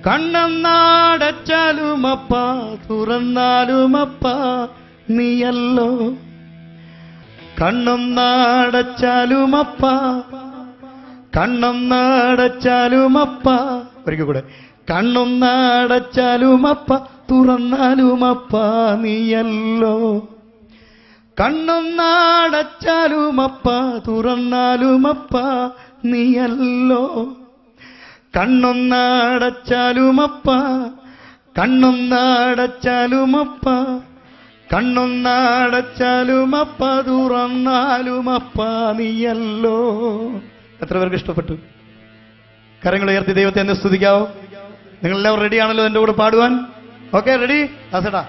കണ്ണൊന്നടച്ചാലുമപ്പ തുറന്നാലുമപ്പ നീയല്ലോ. കണ്ണൊന്നടച്ചാലുമപ്പ കണ്ണൊന്നടച്ചാലുമപ്പ ഒരിക്കൽ കൂടെ കണ്ണൊന്നടച്ചാലുമപ്പ തുറന്നാലുമപ്പ നീയല്ലോ. കണ്ണൊന്നടച്ചാലുമപ്പ തുറന്നാലുമപ്പ നീയല്ലോ. കണ്ണൊന്നടച്ചാലുമപ്പ കണ്ണൊന്നടച്ചാലുമപ്പ കണ്ണൊന്നടച്ചാലുമപ്പ തുറന്നാലുമപ്പ നീയല്ലോ. എത്ര പേർക്ക് ഇഷ്ടപ്പെട്ടു? കരങ്ങൾ ഉയർത്തി ദൈവത്തെ എന്ന് സ്തുതിക്കാവോ? നിങ്ങളെല്ലാവരും റെഡിയാണല്ലോ എൻ്റെ കൂടെ പാടുവാൻ? Okay, ready? ദാസേട്ടാ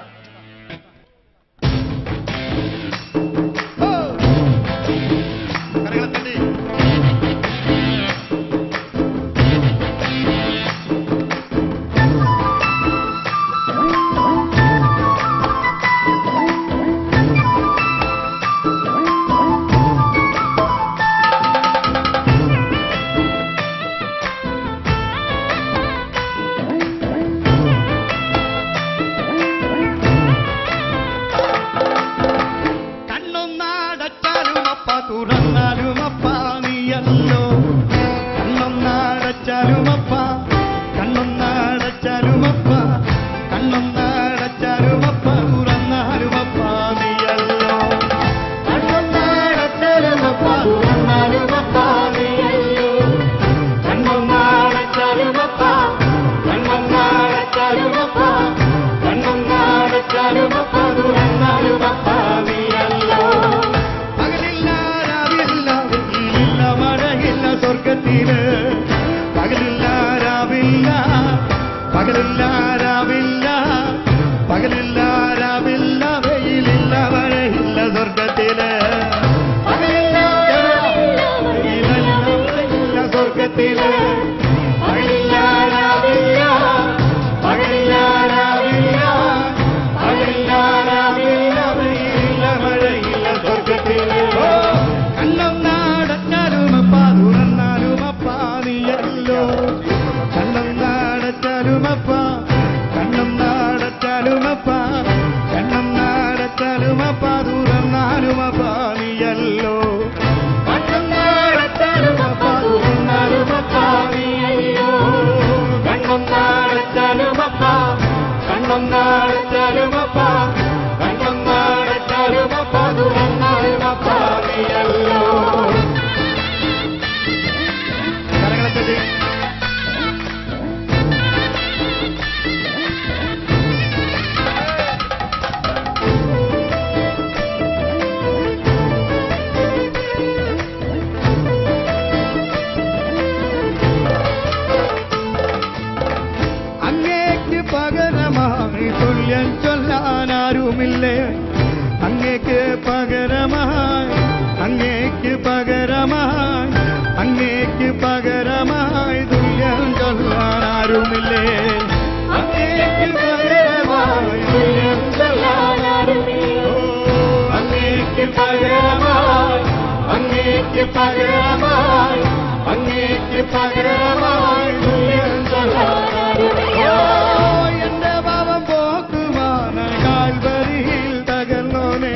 എന്റെ പാപം പോക്കുവാന കാൽവരിയിൽ തകർന്നോനെ.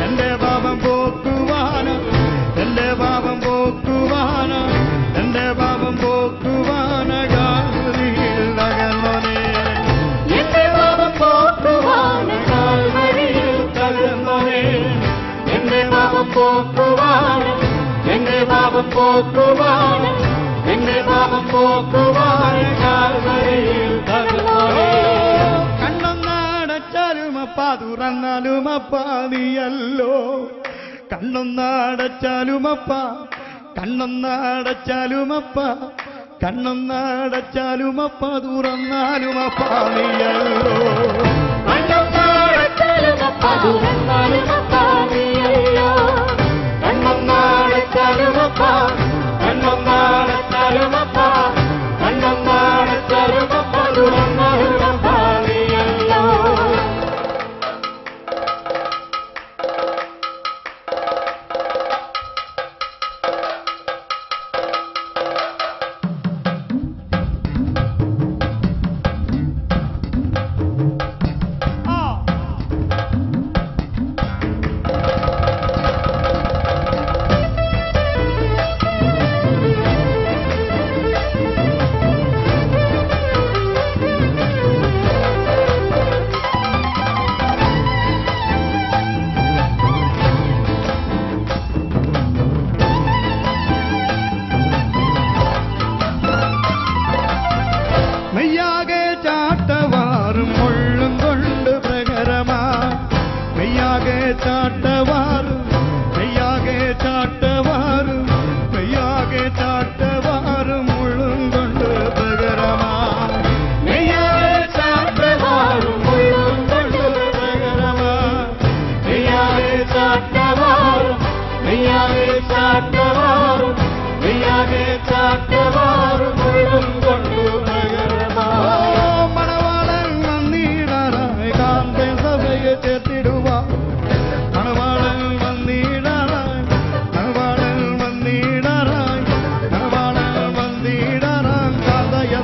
എന്റെ പാപം പോക്കുവാന എന്റെ പാപം പോക്കുവാന എന്റെ പാപം പോക്കുവാന കാൽവരിയിൽ തകർന്നോനെ. എന്റെ പാപം പോക്കുവാന കാൽവരിയിൽ തകർന്നോനെ. എന്റെ പാപം പോക്കുവാന എന്റെ പാപം പോക്കുവാന എന്റെ പാപം പോക്കുവാന കാൽവരിയിൽ തകർന്നോനെ. കണ്ണൊന്നടച്ചാലുമപ്പ തുറന്നാലുമപ്പ നീയല്ലോ. കണ്ണൊന്നടച്ചാലുമപ്പ കണ്ണൊന്നടച്ചാലുമപ്പ കണ്ണൊന്നടച്ചാലുമപ്പ തുറന്നാലുമപ്പ നീയല്ലോ. കണ്ണൊന്നടച്ചാലുമപ്പ തുറന്നാലുമപ്പ നീയല്ലോ. കണ്ണൊന്നടച്ചാലുമപ്പ കണ്ണൊന്നടച്ചാലുമപ്പ കണ്ണൊന്നടച്ചാലുമപ്പ തുറന്നാലുമപ്പ നീയല്ലോ.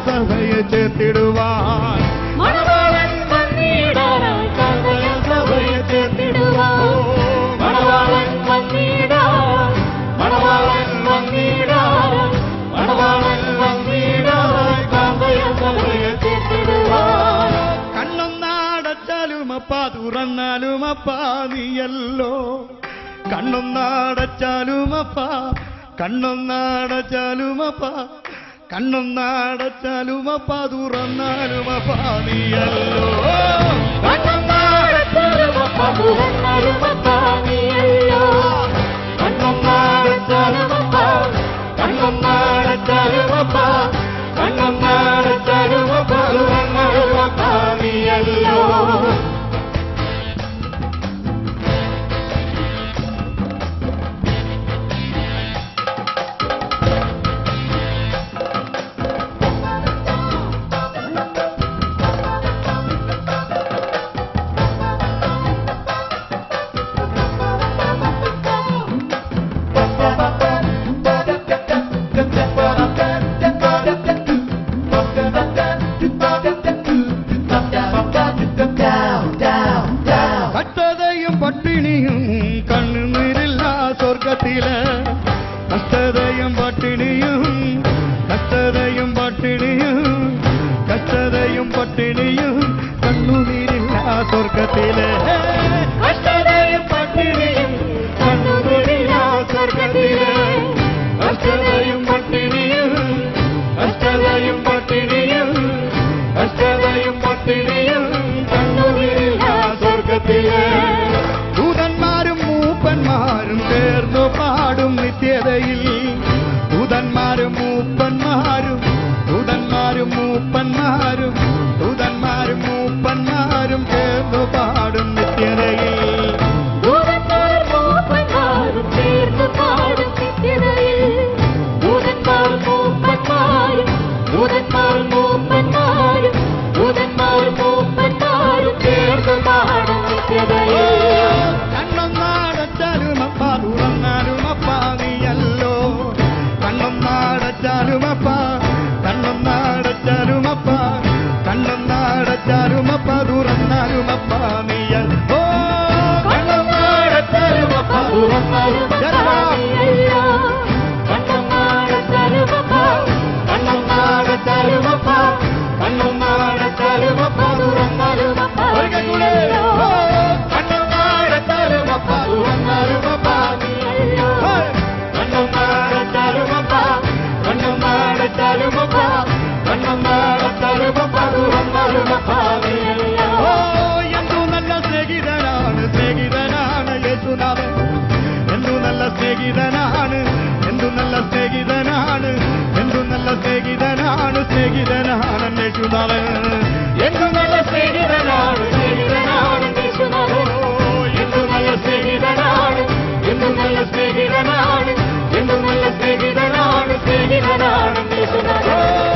സഭയെ ചേർത്തിടുവാൻ മണവാളൻ വന്നിടാനായി കാന്തയ സഭയെ ചേർത്തിടുവാൻ മണവാളൻ വന്നിടാൻ മണവാളൻ വന്നിടാൻ മണവാളൻ വന്നിടാനായി കാന്തയ സഭയെ ചേർത്തിടുവാൻ കണ്ണൊന്നടച്ചാലുമപ്പാ തുറന്നാലുമപ്പാ നീയല്ലോ കണ്ണൊന്നടച്ചാലുമപ്പാ കണ്ണൊന്നടച്ചാലുമപ്പാ കണ്ണൊന്നടച്ചാലുമപ്പാ തുറന്നാലുമപ്പാ നീയല്ലോ കണ്ണൊന്നടച്ചാലുമപ്പാ തുറന്നാലുമപ്പാ നീയല്ലോ കണ്ണൊന്നടച്ചാലുമപ്പാ കണ്ണൊന്നടച്ചാലുമപ്പാ കണ്ണൊന്നടച്ചാലുമപ്പാ തുറന്നാലുമപ്പാ നീയല്ലോ കഷ്ടതയും പട്ടിണിയും കണ്ണുനീരില്ല സ്വർഗത്തില് കഷ്ടതയും പട്ടിണിയും കഷ്ടതയും പട്ടിണിയും കഷ്ടതയും പട്ടിണിയും കണ്ണുനീരില്ല സ്വർഗത്തില് കഷ്ടതയും പട്ടിണിയും കണ്ണുനീരില്ല സ്വർഗത്തില് കഷ്ടതയും പട്ടിണിയും കഷ്ടതയും പട്ടിണിയും കഷ്ടതയും പട്ടിണിയും കണ്ണുനീരില്ല സ്വർഗത്തില് ദൂതന്മാരും മൂപ്പന്മാരും ചേർന്നു പാടും നിത്യതയിൽ ദൂതന്മാരും മൂപ്പന്മാരും ദൂതന്മാരും മൂപ്പന്മാരും ദൂതന്മാരും മൂപ്പന്മാരും ചേർന്നു പാടും നിത്യതയിൽ ദൂതന്മാരും മൂപ്പന്മാരും ചേർന്ന് പാടും നിത്യതയിൽ ദൂതന്മാരും മൂപ്പന്മാരും ദൂതന്മാരും മൂപ്പന്മാരും ദൂതന്മാരും മൂപ്പന്മാരും ചേർന്ന് പാടും നിത്യതയിൽ കണ്ണൊന്നടച്ചാലുമപ്പാ തുറന്നാലുമപ്പാ നീയല്ലോ കണ്ണൊന്നടച്ചാലുമപ്പാ കണ്ണൊന്നടച്ചാലുമപ്പാ കണ്ണൊന്നടച്ചാലുമപ്പാ തുറന്നാലുമപ്പാ നീയല്ലോ കണ്ണൊന്നടച്ചാലുമപ്പാ തുറന്നാലുമപ്പാ നീയല്ലോ കണ്ണൊന്നടച്ചാലുമപ്പാ കണ്ണൊന്നടച്ചാലുമപ്പാ കണ്ണൊന്നടച്ചാലുമപ്പാ തുറന്നാലുമപ്പാ നീയല്ലോ കണ്ണൊന്നടച്ചാലുമപ്പാ തുറന്നാലുമപ്പാ നീയല്ലോ കണ്ണൊന്നടച്ചാലുമപ്പാ കണ്ണൊന്നടച്ചാലുമപ്പാ കണ്ണൊന്നടച്ചാലുമപ്പാ തുറന്നാലുമപ്പാ നീയല്ലോ എന്തു നല്ല സ്നേഹിതനാണ് സ്നേഹിതനാണ് യേശുനാഥൻ എന്തു നല്ല സ്നേഹിതനാണ് എന്തു നല്ല സ്നേഹിതനാണ് എന്തു നല്ല സ്നേഹിതനാണ് സ്നേഹിതനാണ് യേശുനാഥൻ എന്തു നല്ല സ്നേഹിതനാണ് സ്നേഹിതനാണ് യേശുനാഥൻ എന്തു നല്ല സ്നേഹിതനാണ് എന്തു നല്ല സ്നേഹിതനാണ് എന്തു നല്ല സ്നേഹിതനാണ് സ്നേഹിതനാണ് യേശുനാഥൻ